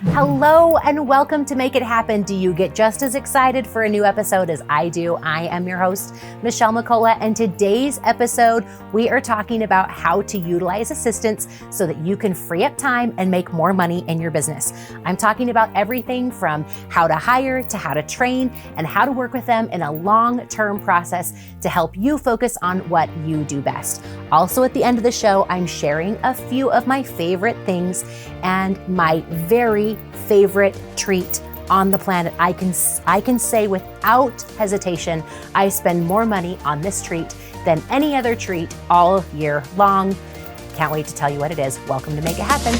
Hello and welcome to Make It Happen. Do you get just as excited for a new episode as I do? I am your host, Michelle McCullough, and today's episode, we are talking about how to utilize assistants so that you can free up time and make more money in your business. I'm talking about everything from how to hire to how to train and how to work with them in a long-term process to help you focus on what you do best. Also, at the end of the show, I'm sharing a few of my favorite things and my very favorite treat on the planet. I can say without hesitation, I spend more money on this treat than any other treat all year long. Can't wait to tell you what it is. Welcome to Make It Happen.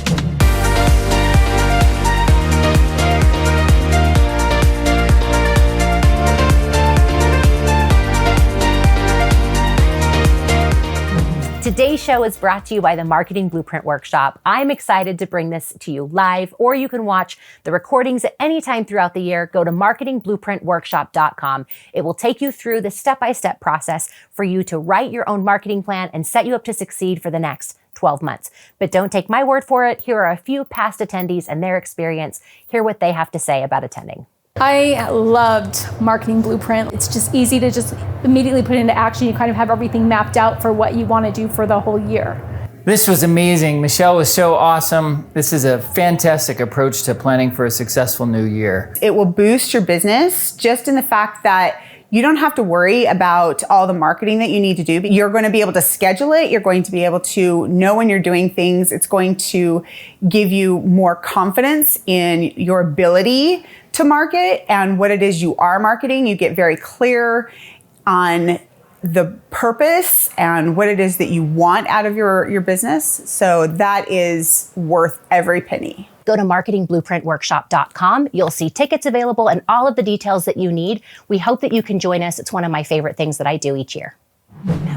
Today's show is brought to you by the Marketing Blueprint Workshop. I'm excited to bring this to you live, or you can watch the recordings at any time throughout the year. Go to marketingblueprintworkshop.com. It will take you through the step-by-step process for you to write your own marketing plan and set you up to succeed for the next 12 months. But don't take my word for it. Here are a few past attendees and their experience. Hear what they have to say about attending. I loved Marketing Blueprint. It's just easy to just immediately put into action. You kind of have everything mapped out for what you want to do for the whole year. This was amazing. Michelle was so awesome. This is a fantastic approach to planning for a successful new year. It will boost your business just in the fact that you don't have to worry about all the marketing that you need to do, but you're going to be able to schedule it. You're going to be able to know when you're doing things. It's going to give you more confidence in your ability to market and what it is you are marketing. You get very clear on the purpose and what it is that you want out of your business. So that is worth every penny. Go to marketingblueprintworkshop.com. You'll see tickets available and all of the details that you need. We hope that you can join us. It's one of my favorite things that I do each year.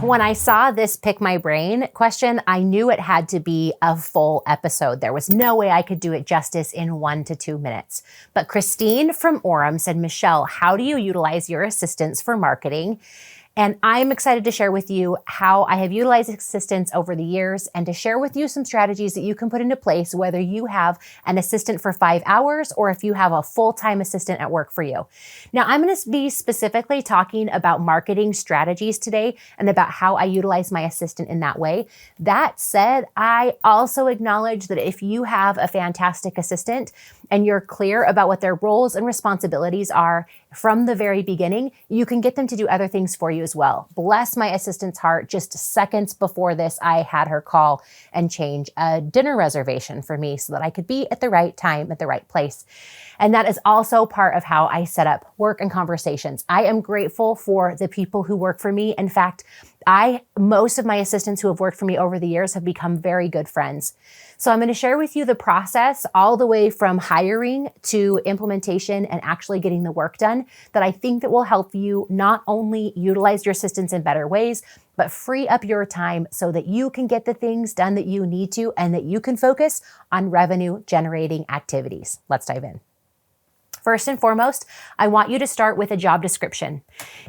When I saw this Pick My Brain question, I knew it had to be a full episode. There was no way I could do it justice in 1 to 2 minutes. But Christine from Orem said, Michelle, how do you utilize your assistants for marketing? And I'm excited to share with you how I have utilized assistants over the years and to share with you some strategies that you can put into place, whether you have an assistant for 5 hours or if you have a full-time assistant at work for you. Now, I'm going to be specifically talking about marketing strategies today and about how I utilize my assistant in that way. That said, I also acknowledge that if you have a fantastic assistant and you're clear about what their roles and responsibilities are from the very beginning, you can get them to do other things for you as well. Bless my assistant's heart. Just seconds before this, I had her call and change a dinner reservation for me so that I could be at the right time at the right place. And that is also part of how I set up work and conversations. I am grateful for the people who work for me. In fact, most of my assistants who have worked for me over the years have become very good friends. So I'm going to share with you the process all the way from hiring to implementation and actually getting the work done that I think that will help you not only utilize your assistants in better ways, but free up your time so that you can get the things done that you need to and that you can focus on revenue generating activities. Let's dive in. First and foremost, I want you to start with a job description.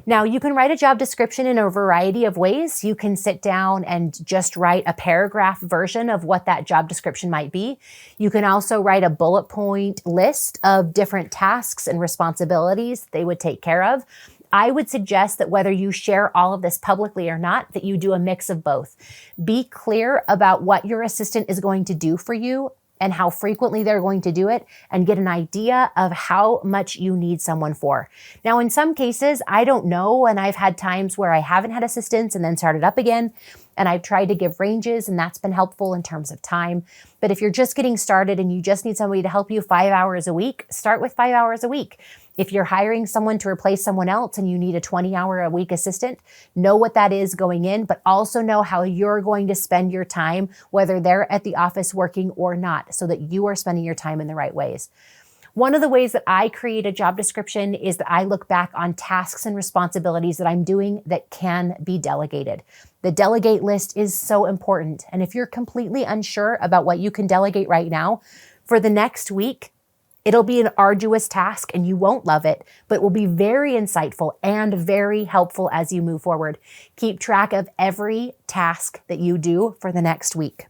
Now, you can write a job description in a variety of ways. You can sit down and just write a paragraph version of what that job description might be. You can also write a bullet point list of different tasks and responsibilities they would take care of. I would suggest that whether you share all of this publicly or not, that you do a mix of both. Be clear about what your assistant is going to do for you and how frequently they're going to do it, and get an idea of how much you need someone for. Now, in some cases, I don't know, and I've had times where I haven't had assistants and then started up again, and I've tried to give ranges, and that's been helpful in terms of time. But if you're just getting started and you just need somebody to help you 5 hours a week, start with 5 hours a week. If you're hiring someone to replace someone else and you need a 20-hour-a-week assistant, know what that is going in, but also know how you're going to spend your time, whether they're at the office working or not, so that you are spending your time in the right ways. One of the ways that I create a job description is that I look back on tasks and responsibilities that I'm doing that can be delegated. The delegate list is so important. And if you're completely unsure about what you can delegate right now, for the next week, it'll be an arduous task and you won't love it, but it will be very insightful and very helpful as you move forward. Keep track of every task that you do for the next week.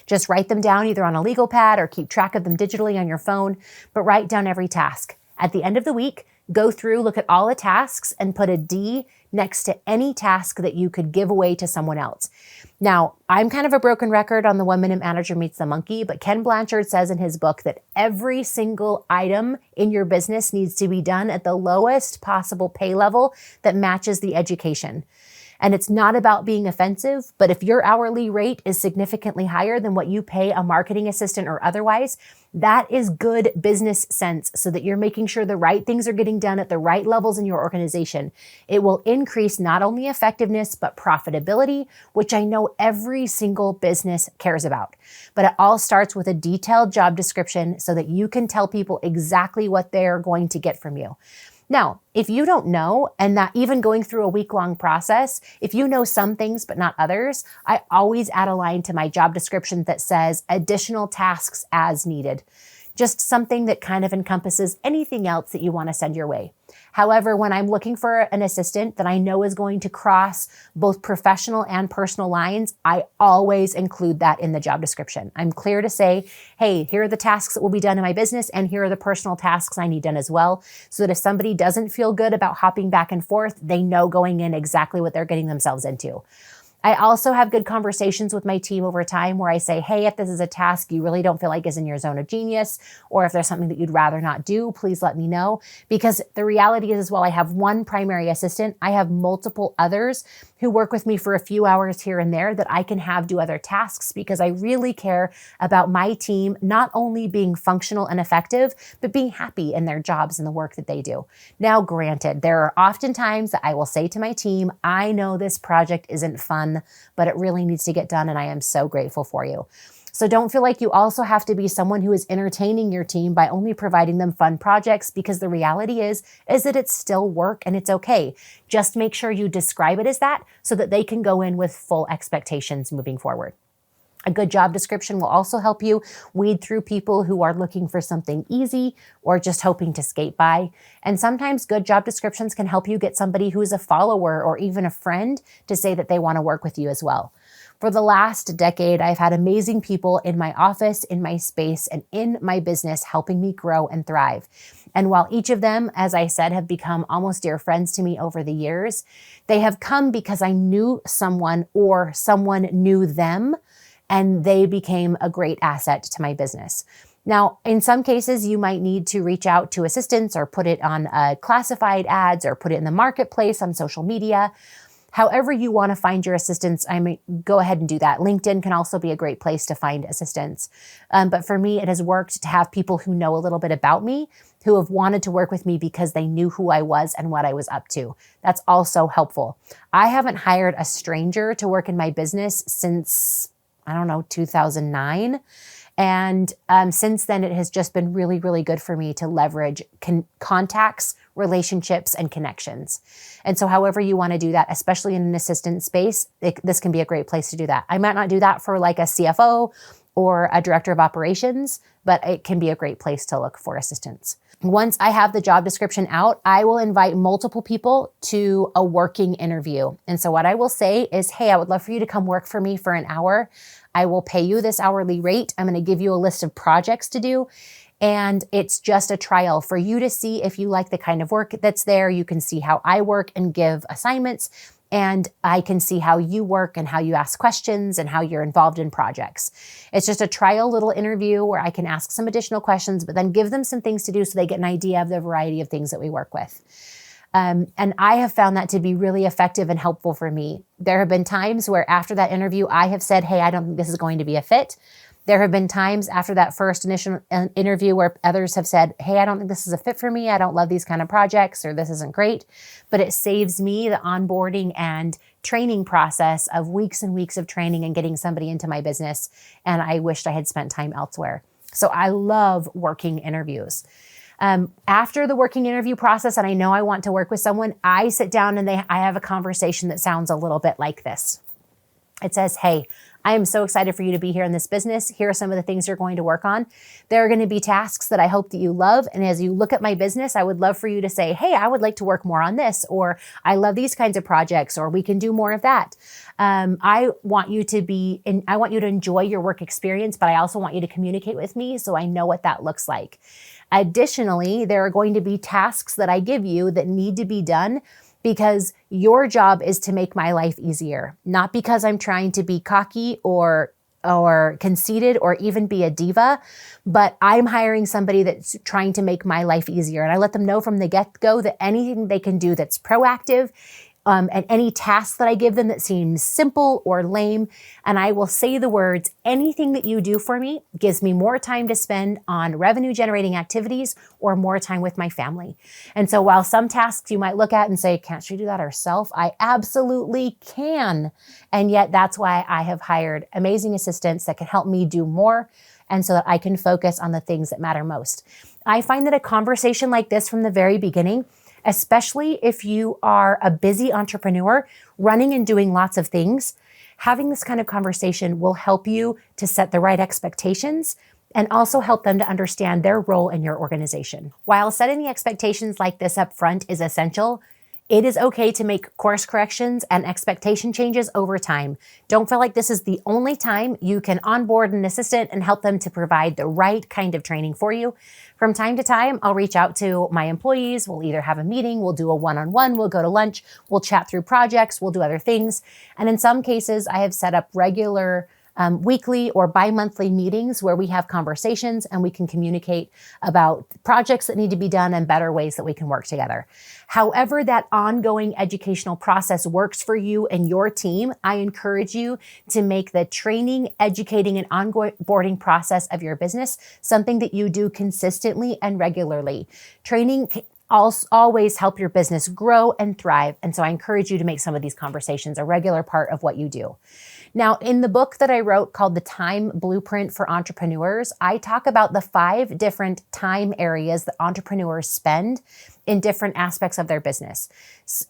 Just write them down either on a legal pad or keep track of them digitally on your phone, but write down every task. At the end of the week, go through, look at all the tasks, and put a D next to any task that you could give away to someone else. Now, I'm kind of a broken record on the 1 Minute Manager Meets the Monkey, but Ken Blanchard says in his book that every single item in your business needs to be done at the lowest possible pay level that matches the education. And it's not about being offensive, but if your hourly rate is significantly higher than what you pay a marketing assistant or otherwise, that is good business sense so that you're making sure the right things are getting done at the right levels in your organization. It will increase not only effectiveness, but profitability, which I know every single business cares about. But it all starts with a detailed job description so that you can tell people exactly what they're going to get from you. Now, if you don't know, and not even going through a week-long process, if you know some things but not others, I always add a line to my job description that says additional tasks as needed. Just something that kind of encompasses anything else that you want to send your way. However, when I'm looking for an assistant that I know is going to cross both professional and personal lines, I always include that in the job description. I'm clear to say, hey, here are the tasks that will be done in my business, and here are the personal tasks I need done as well, so that if somebody doesn't feel good about hopping back and forth, they know going in exactly what they're getting themselves into. I also have good conversations with my team over time where I say, hey, if this is a task you really don't feel like is in your zone of genius, or if there's something that you'd rather not do, please let me know. Because the reality is, while I have one primary assistant, I have multiple others who work with me for a few hours here and there that I can have do other tasks, because I really care about my team not only being functional and effective, but being happy in their jobs and the work that they do. Now, granted, there are often times that I will say to my team, I know this project isn't fun, but it really needs to get done, and I am so grateful for you. So don't feel like you also have to be someone who is entertaining your team by only providing them fun projects, because the reality is that it's still work and it's okay. Just make sure you describe it as that so that they can go in with full expectations moving forward. A good job description will also help you weed through people who are looking for something easy or just hoping to skate by. And sometimes good job descriptions can help you get somebody who's a follower or even a friend to say that they want to work with you as well. For the last decade, I've had amazing people in my office, in my space, and in my business helping me grow and thrive. And while each of them, as I said, have become almost dear friends to me over the years, they have come because I knew someone or someone knew them, and they became a great asset to my business. Now, in some cases, you might need to reach out to assistants or put it on classified ads or put it in the marketplace on social media. However you want to find your assistants, I mean, go ahead and do that. LinkedIn can also be a great place to find assistants. But for me, it has worked to have people who know a little bit about me, who have wanted to work with me because they knew who I was and what I was up to. That's also helpful. I haven't hired a stranger to work in my business since 2009. And since then, it has just been really, really good for me to leverage contacts, relationships, and connections. And so however you want to do that, especially in an assistant space, this can be a great place to do that. I might not do that for like a CFO or a director of operations, but it can be a great place to look for assistants. Once I have the job description out, I will invite multiple people to a working interview. And so what I will say is, hey, I would love for you to come work for me for an hour. I will pay you this hourly rate. I'm going to give you a list of projects to do. And it's just a trial for you to see if you like the kind of work that's there. You can see how I work and give assignments, and I can see how you work and how you ask questions and how you're involved in projects. It's just a trial little interview where I can ask some additional questions, but then give them some things to do so they get an idea of the variety of things that we work with. And I have found that to be really effective and helpful for me. There have been times where after that interview, I have said, hey, I don't think this is going to be a fit. There have been times after that first initial interview where others have said, hey, I don't think this is a fit for me. I don't love these kind of projects, or this isn't great. But it saves me the onboarding and training process of weeks and weeks of training and getting somebody into my business. And I wished I had spent time elsewhere. So I love working interviews. After the working interview process, and I know I want to work with someone, I sit down and I have a conversation that sounds a little bit like this. It says, hey, I am so excited for you to be here in this business. Here are some of the things you're going to work on. There are going to be tasks that I hope that you love. And as you look at my business, I would love for you to say, hey, I would like to work more on this, or I love these kinds of projects, or we can do more of that. I want you to enjoy your work experience, but I also want you to communicate with me so I know what that looks like. Additionally, there are going to be tasks that I give you that need to be done because your job is to make my life easier, not because I'm trying to be cocky or conceited or even be a diva, but I'm hiring somebody that's trying to make my life easier. And I let them know from the get-go that anything they can do that's proactive, and any task that I give them that seems simple or lame, and I will say the words, anything that you do for me gives me more time to spend on revenue generating activities or more time with my family. And so while some tasks you might look at and say, can't she do that herself? I absolutely can. And yet that's why I have hired amazing assistants that can help me do more, and so that I can focus on the things that matter most. I find that a conversation like this from the very beginning, especially if you are a busy entrepreneur running and doing lots of things, having this kind of conversation will help you to set the right expectations and also help them to understand their role in your organization. While setting the expectations like this up front is essential, it is okay to make course corrections and expectation changes over time. Don't feel like this is the only time you can onboard an assistant and help them to provide the right kind of training for you. From time to time, I'll reach out to my employees. We'll either have a meeting, we'll do a one-on-one, we'll go to lunch, we'll chat through projects, we'll do other things. And in some cases, I have set up regular weekly or bi-monthly meetings where we have conversations and we can communicate about projects that need to be done and better ways that we can work together. However, that ongoing educational process works for you and your team, I encourage you to make the training, educating, and onboarding process of your business something that you do consistently and regularly. Training always help your business grow and thrive. And so I encourage you to make some of these conversations a regular part of what you do. Now, in the book that I wrote called The Time Blueprint for Entrepreneurs, I talk about the 5 different time areas that entrepreneurs spend in different aspects of their business.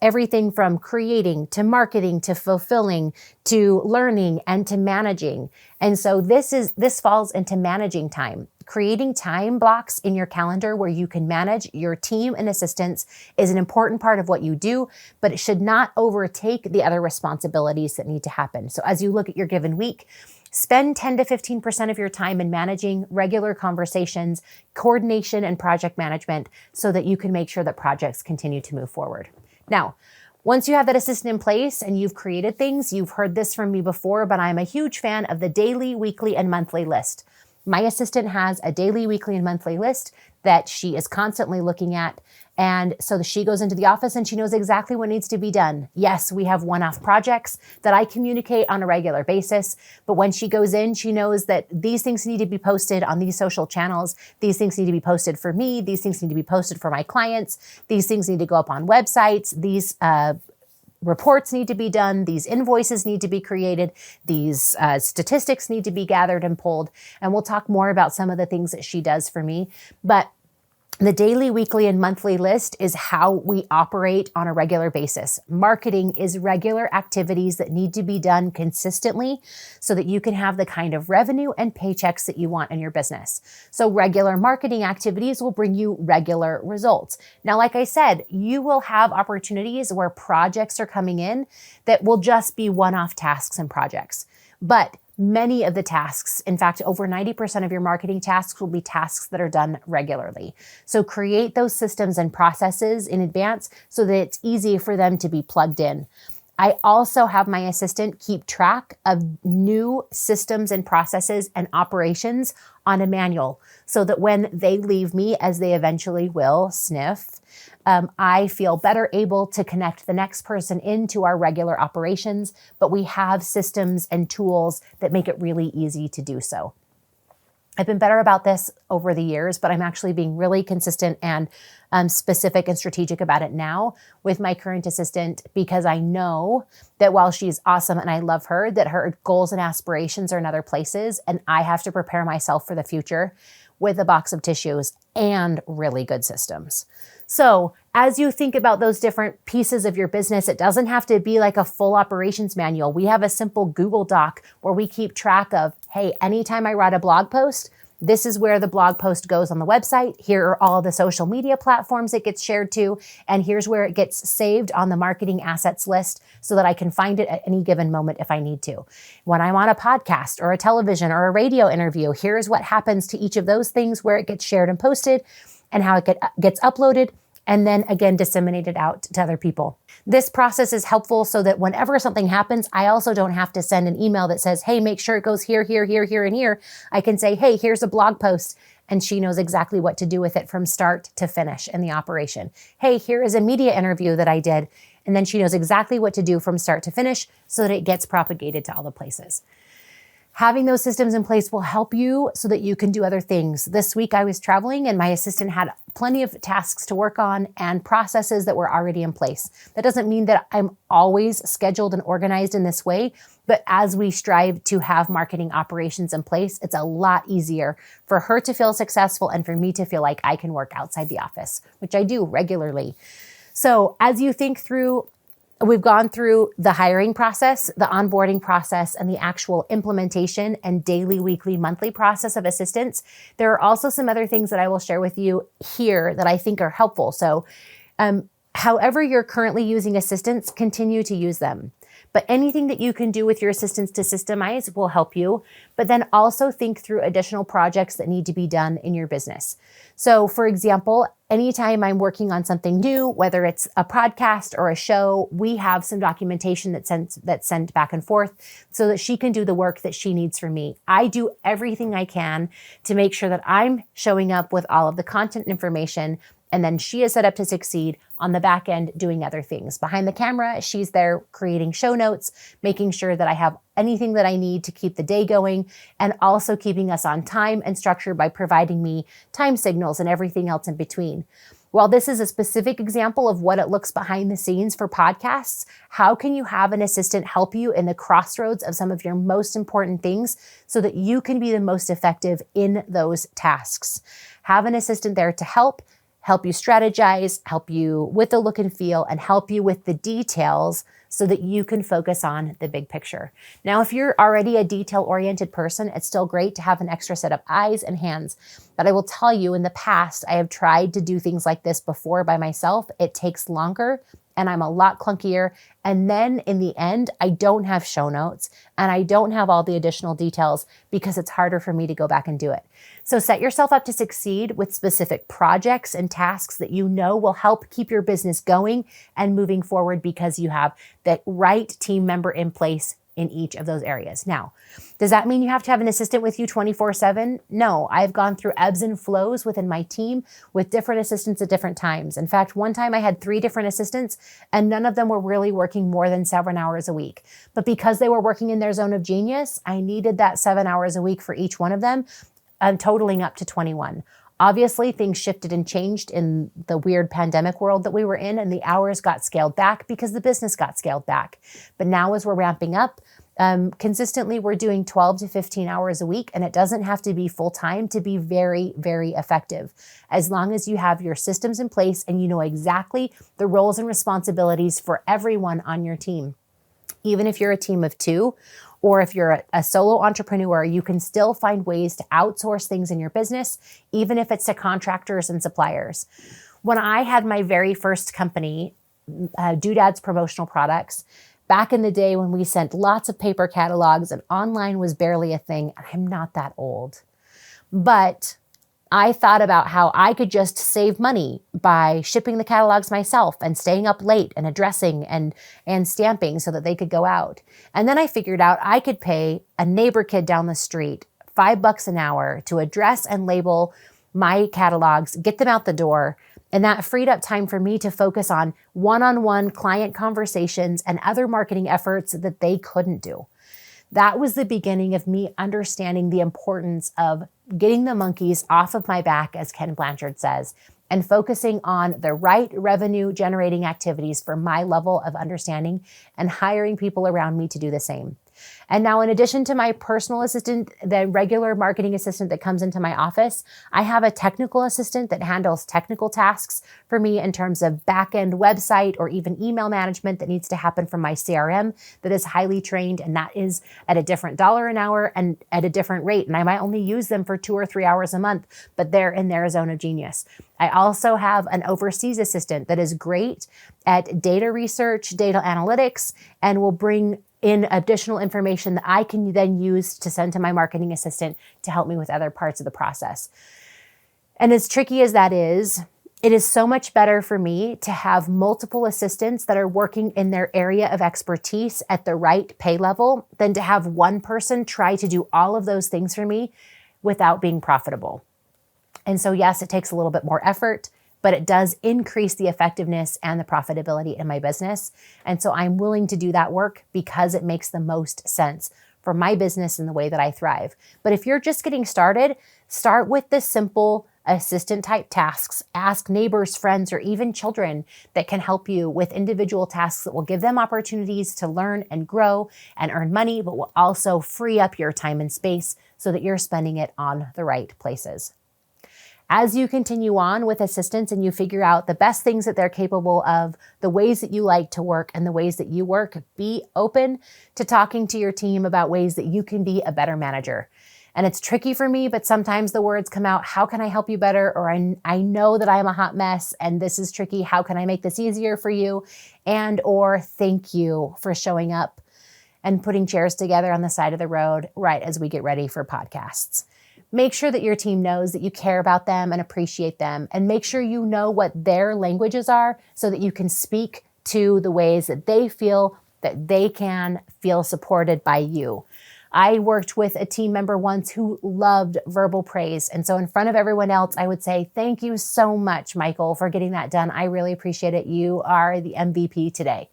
Everything from creating to marketing to fulfilling to learning and to managing. And so this falls into managing time. Creating time blocks in your calendar where you can manage your team and assistants is an important part of what you do, but it should not overtake the other responsibilities that need to happen. So as you look at your given week, spend 10 to 15% of your time in managing regular conversations, coordination, and project management so that you can make sure that projects continue to move forward. Now, once you have that assistant in place and you've created things, you've heard this from me before, but I'm a huge fan of the daily, weekly, and monthly list. My assistant has a daily, weekly, and monthly list that she is constantly looking at. And so she goes into the office and she knows exactly what needs to be done. Yes, we have one-off projects that I communicate on a regular basis, but when she goes in, she knows that these things need to be posted on these social channels. These things need to be posted for me. These things need to be posted for my clients. These things need to go up on websites. These reports need to be done. These invoices need to be created. These statistics need to be gathered and pulled. And we'll talk more about some of the things that she does for me. But the daily, weekly, and monthly list is how we operate on a regular basis. Marketing is regular activities that need to be done consistently so that you can have the kind of revenue and paychecks that you want in your business. So regular marketing activities will bring you regular results. Now, like I said, you will have opportunities where projects are coming in that will just be one-off tasks and projects. But many of the tasks, in fact, over 90% of your marketing tasks will be tasks that are done regularly. So create those systems and processes in advance so that it's easy for them to be plugged in. I also have my assistant keep track of new systems and processes and operations on a manual so that when they leave me, as they eventually will, sniff, I feel better able to connect the next person into our regular operations, but we have systems and tools that make it really easy to do so. I've been better about this over the years, but I'm actually being really consistent and specific and strategic about it now with my current assistant because I know that while she's awesome and I love her, that her goals and aspirations are in other places and I have to prepare myself for the future. with a box of tissues and really good systems. So as you think about those different pieces of your business, it doesn't have to be like a full operations manual. We have a simple Google Doc where we keep track of, hey, anytime I write a blog post, this is where the blog post goes on the website. Here are all the social media platforms it gets shared to. And here's where it gets saved on the marketing assets list so that I can find it at any given moment if I need to. When I'm on a podcast or a television or a radio interview, here's what happens to each of those things, where it gets shared and posted and how it gets uploaded and then again disseminated out to other people. This process is helpful so that whenever something happens, I also don't have to send an email that says, hey, make sure it goes here, here, here, here, and here. I can say, hey, here's a blog post, and she knows exactly what to do with it from start to finish in the operation. Hey, here is a media interview that I did, and then she knows exactly what to do from start to finish so that it gets propagated to all the places. Having those systems in place will help you so that you can do other things. This week I was traveling and my assistant had plenty of tasks to work on and processes that were already in place. That doesn't mean that I'm always scheduled and organized in this way, but as we strive to have marketing operations in place, it's a lot easier for her to feel successful and for me to feel like I can work outside the office, which I do regularly. So as you think through, we've gone through the hiring process, the onboarding process, and the actual implementation and daily, weekly, monthly process of assistance. There are also some other things that I will share with you here that I think are helpful. So however you're currently using assistants, continue to use them. But anything that you can do with your assistants to systemize will help you. But then also think through additional projects that need to be done in your business. So for example, anytime I'm working on something new, whether it's a podcast or a show, we have some documentation that's sent back and forth so that she can do the work that she needs from me. I do everything I can to make sure that I'm showing up with all of the content information, and then she is set up to succeed on the back end doing other things. Behind the camera, she's there creating show notes, making sure that I have anything that I need to keep the day going, and also keeping us on time and structure by providing me time signals and everything else in between. While this is a specific example of what it looks behind the scenes for podcasts, how can you have an assistant help you in the crossroads of some of your most important things so that you can be the most effective in those tasks? Have an assistant there to help you strategize, help you with the look and feel, and help you with the details so that you can focus on the big picture. Now, if you're already a detail-oriented person, it's still great to have an extra set of eyes and hands. But I will tell you, in the past, I have tried to do things like this before by myself. It takes longer, and I'm a lot clunkier. And then in the end, I don't have show notes and I don't have all the additional details because it's harder for me to go back and do it. So set yourself up to succeed with specific projects and tasks that you know will help keep your business going and moving forward because you have the right team member in place in each of those areas. Now, does that mean you have to have an assistant with you 24/7? No, I've gone through ebbs and flows within my team with different assistants at different times. In fact, one time I had 3 different assistants and none of them were really working more than 7 hours a week. But because they were working in their zone of genius, I needed that 7 hours a week for each one of them, totaling up to 21. Obviously, things shifted and changed in the weird pandemic world that we were in, and the hours got scaled back because the business got scaled back. But now as we're ramping up, consistently, we're doing 12 to 15 hours a week, and it doesn't have to be full-time to be very, very effective. As long as you have your systems in place and you know exactly the roles and responsibilities for everyone on your team. Even if you're a team of 2, or if you're a solo entrepreneur, you can still find ways to outsource things in your business, even if it's to contractors and suppliers. When I had my very first company, Doodads Promotional Products, back in the day when we sent lots of paper catalogs and online was barely a thing, I'm not that old. But I thought about how I could just save money by shipping the catalogs myself and staying up late and addressing and stamping so that they could go out. And then I figured out I could pay a neighbor kid down the street $5 an hour to address and label my catalogs, get them out the door. And that freed up time for me to focus on one-on-one client conversations and other marketing efforts that they couldn't do. That was the beginning of me understanding the importance of getting the monkeys off of my back, as Ken Blanchard says, and focusing on the right revenue generating activities for my level of understanding and hiring people around me to do the same. And now, in addition to my personal assistant, the regular marketing assistant that comes into my office, I have a technical assistant that handles technical tasks for me in terms of back-end website or even email management that needs to happen from my CRM that is highly trained, and that is at a different dollar an hour and at a different rate. And I might only use them for 2 or 3 hours a month, but they're in their zone of genius. I also have an overseas assistant that is great at data research, data analytics, and will bring in additional information that I can then use to send to my marketing assistant to help me with other parts of the process. And as tricky as that is, it is so much better for me to have multiple assistants that are working in their area of expertise at the right pay level than to have one person try to do all of those things for me without being profitable. And so yes, it takes a little bit more effort, but it does increase the effectiveness and the profitability in my business. And so I'm willing to do that work because it makes the most sense for my business and the way that I thrive. But if you're just getting started, start with the simple assistant type tasks. Ask neighbors, friends, or even children that can help you with individual tasks that will give them opportunities to learn and grow and earn money, but will also free up your time and space so that you're spending it on the right places. As you continue on with assistants and you figure out the best things that they're capable of, the ways that you like to work and the ways that you work, be open to talking to your team about ways that you can be a better manager. And it's tricky for me, but sometimes the words come out, how can I help you better? Or I know that I'm a hot mess and this is tricky. How can I make this easier for you? And or thank you for showing up and putting chairs together on the side of the road right as we get ready for podcasts. Make sure that your team knows that you care about them and appreciate them, and make sure you know what their languages are so that you can speak to the ways that they feel that they can feel supported by you. I worked with a team member once who loved verbal praise. And so in front of everyone else, I would say, thank you so much, Michael, for getting that done. I really appreciate it. You are the MVP today.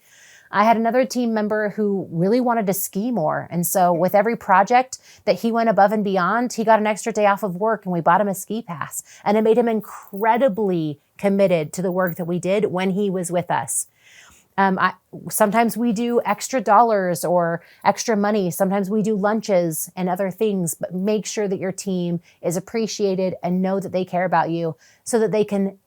I had another team member who really wanted to ski more. And so with every project that he went above and beyond, he got an extra day off of work and we bought him a ski pass. And it made him incredibly committed to the work that we did when he was with us. Sometimes we do extra dollars or extra money. Sometimes we do lunches and other things, but make sure that your team is appreciated and know that they care about you so that they can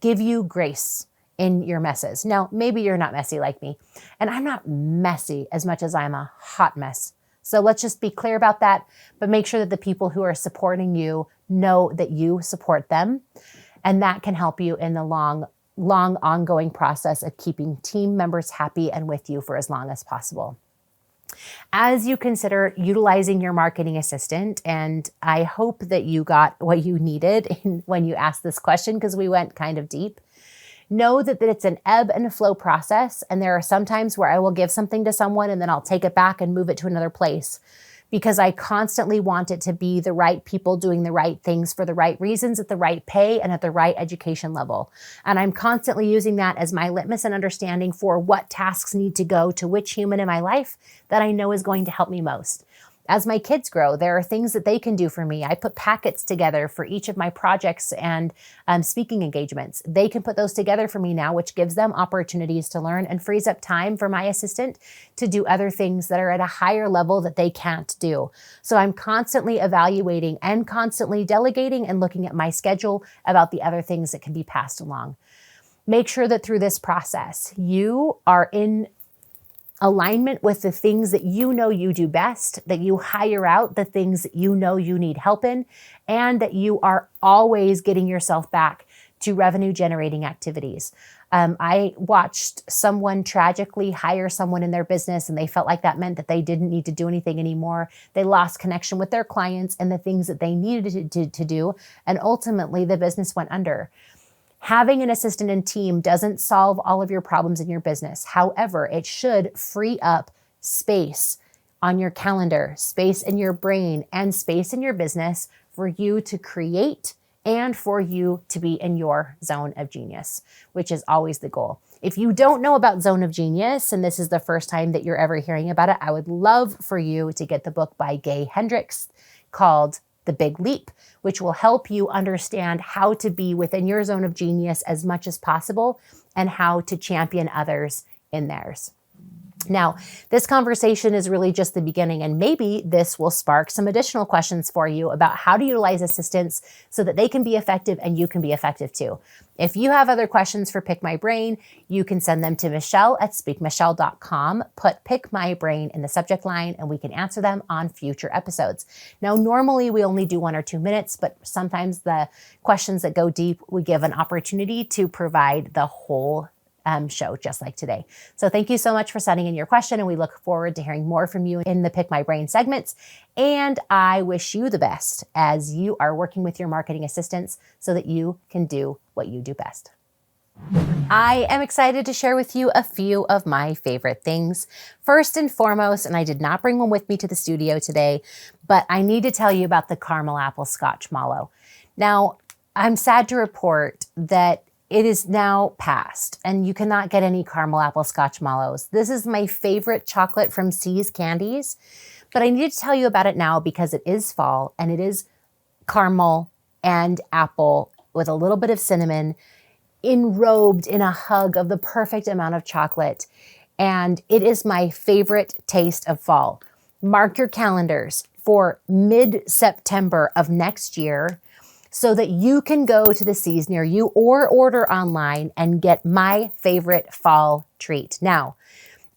give you grace in your messes. Now, maybe you're not messy like me, and I'm not messy as much as I'm a hot mess. So let's just be clear about that, but make sure that the people who are supporting you know that you support them. And that can help you in the long ongoing process of keeping team members happy and with you for as long as possible. As you consider utilizing your marketing assistant, and I hope that you got what you needed when you asked this question because we went kind of deep, know that it's an ebb and flow process. And there are some times where I will give something to someone and then I'll take it back and move it to another place because I constantly want it to be the right people doing the right things for the right reasons at the right pay and at the right education level. And I'm constantly using that as my litmus and understanding for what tasks need to go to which human in my life that I know is going to help me most. As my kids grow, there are things that they can do for me. I put packets together for each of my projects and speaking engagements. They can put those together for me now, which gives them opportunities to learn and frees up time for my assistant to do other things that are at a higher level that they can't do. So I'm constantly evaluating and constantly delegating and looking at my schedule about the other things that can be passed along. Make sure that through this process, you are in alignment with the things that you know you do best, that you hire out the things that you know you need help in, and that you are always getting yourself back to revenue generating activities. I watched someone tragically hire someone in their business and they felt like that meant that they didn't need to do anything anymore. They lost connection with their clients and the things that they needed to do, and ultimately the business went under. Having an assistant and team doesn't solve all of your problems in your business. However, it should free up space on your calendar, space in your brain, and space in your business for you to create and for you to be in your zone of genius, which is always the goal. If you don't know about Zone of Genius, and this is the first time that you're ever hearing about it, I would love for you to get the book by Gay Hendricks called The Big Leap, which will help you understand how to be within your zone of genius as much as possible and how to champion others in theirs. Now, this conversation is really just the beginning, and maybe this will spark some additional questions for you about how to utilize assistants so that they can be effective and you can be effective too. If you have other questions for Pick My Brain, you can send them to Michelle@speakmichelle.com. Put Pick My Brain in the subject line and we can answer them on future episodes. Now, normally we only do 1 or 2 minutes, but sometimes the questions that go deep, we give an opportunity to provide the whole show, just like today. So thank you so much for sending in your question, and we look forward to hearing more from you in the Pick My Brain segments. And I wish you the best as you are working with your marketing assistants so that you can do what you do best. I am excited to share with you a few of my favorite things. First and foremost, and I did not bring one with me to the studio today, but I need to tell you about the caramel apple scotch mallow. Now, I'm sad to report that it is now past and you cannot get any caramel apple scotch mallows. This is my favorite chocolate from C's Candies, but I need to tell you about it now because it is fall and it is caramel and apple with a little bit of cinnamon enrobed in a hug of the perfect amount of chocolate. And it is my favorite taste of fall. Mark your calendars for mid-September of next year so that you can go to the C's near you or order online and get my favorite fall treat. Now,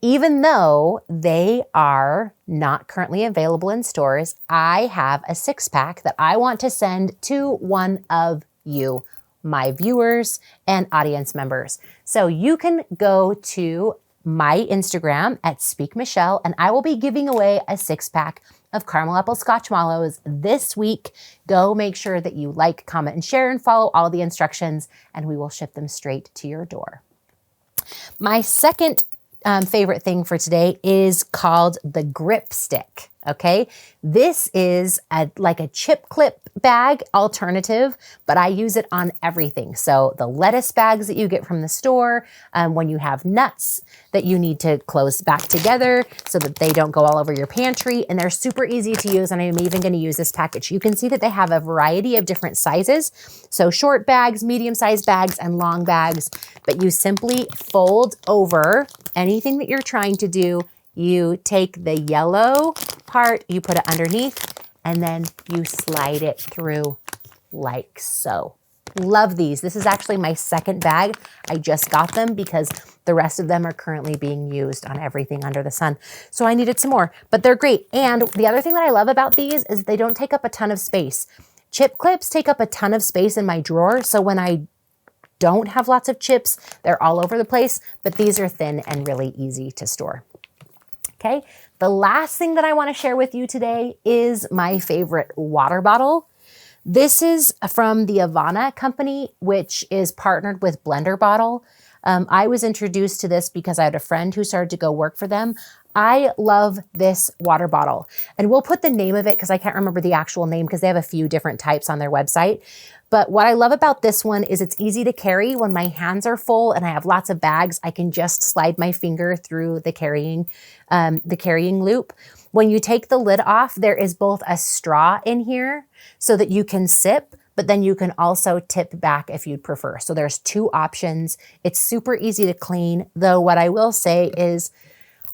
even though they are not currently available in stores, I have a 6-pack that I want to send to one of you, my viewers and audience members. So you can go to my Instagram @SpeakMichelle, and I will be giving away a 6-pack of caramel apple scotch mallows this week. Go make sure that you like, comment, and share and follow all the instructions, and we will ship them straight to your door. My second favorite thing for today is called the grip stick. Okay, this is like a chip clip bag alternative, but I use it on everything. So the lettuce bags that you get from the store, when you have nuts that you need to close back together so that they don't go all over your pantry, and they're super easy to use, and I'm even going to use this package. You can see that they have a variety of different sizes, so short bags, medium-sized bags, and long bags, but you simply fold over anything that you're trying to do. You take the yellow part, you put it underneath, and then you slide it through like so. Love these. This is actually my second bag. I just got them because the rest of them are currently being used on everything under the sun. So I needed some more, but they're great. And the other thing that I love about these is they don't take up a ton of space. Chip clips take up a ton of space in my drawer. So when I don't have lots of chips, they're all over the place, but these are thin and really easy to store. Okay, the last thing that I want to share with you today is my favorite water bottle. This is from the Avana company, which is partnered with Blender Bottle. I was introduced to this because I had a friend who started to go work for them. I love this water bottle, and we'll put the name of it because I can't remember the actual name because they have a few different types on their website. But what I love about this one is it's easy to carry. When my hands are full and I have lots of bags, I can just slide my finger through the carrying loop. When you take the lid off, there is both a straw in here so that you can sip, but then you can also tip back if you'd prefer. So there's 2 options. It's super easy to clean, though what I will say is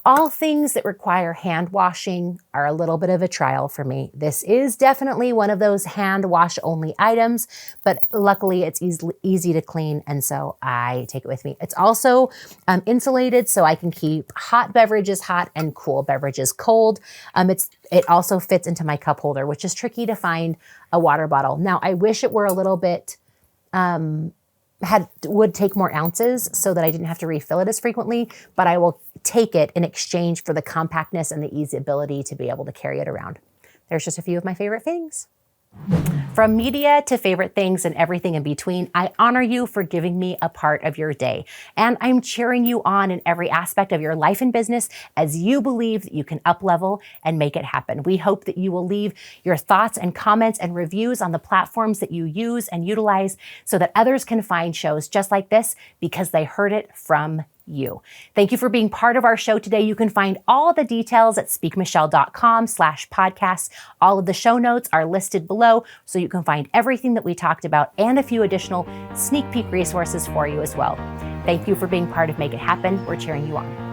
all things that require hand washing are a little bit of a trial for me. This is definitely one of those hand wash only items, but luckily it's easy to clean, and so I take it with me. It's also insulated, so I can keep hot beverages hot and cool beverages cold. It also fits into my cup holder, which is tricky to find a water bottle. Now, I wish it were a little bit would take more ounces so that I didn't have to refill it as frequently, but I will take it in exchange for the compactness and the easy ability to be able to carry it around. There's just a few of my favorite things. From media to favorite things and everything in between, I honor you for giving me a part of your day. And I'm cheering you on in every aspect of your life and business as you believe that you can up-level and make it happen. We hope that you will leave your thoughts and comments and reviews on the platforms that you use and utilize so that others can find shows just like this because they heard it from you. Thank you for being part of our show today. You can find all the details at speakmichelle.com/podcast. All of the show notes are listed below, so you can find everything that we talked about and a few additional sneak peek resources for you as well. Thank you for being part of Make It Happen. We're cheering you on.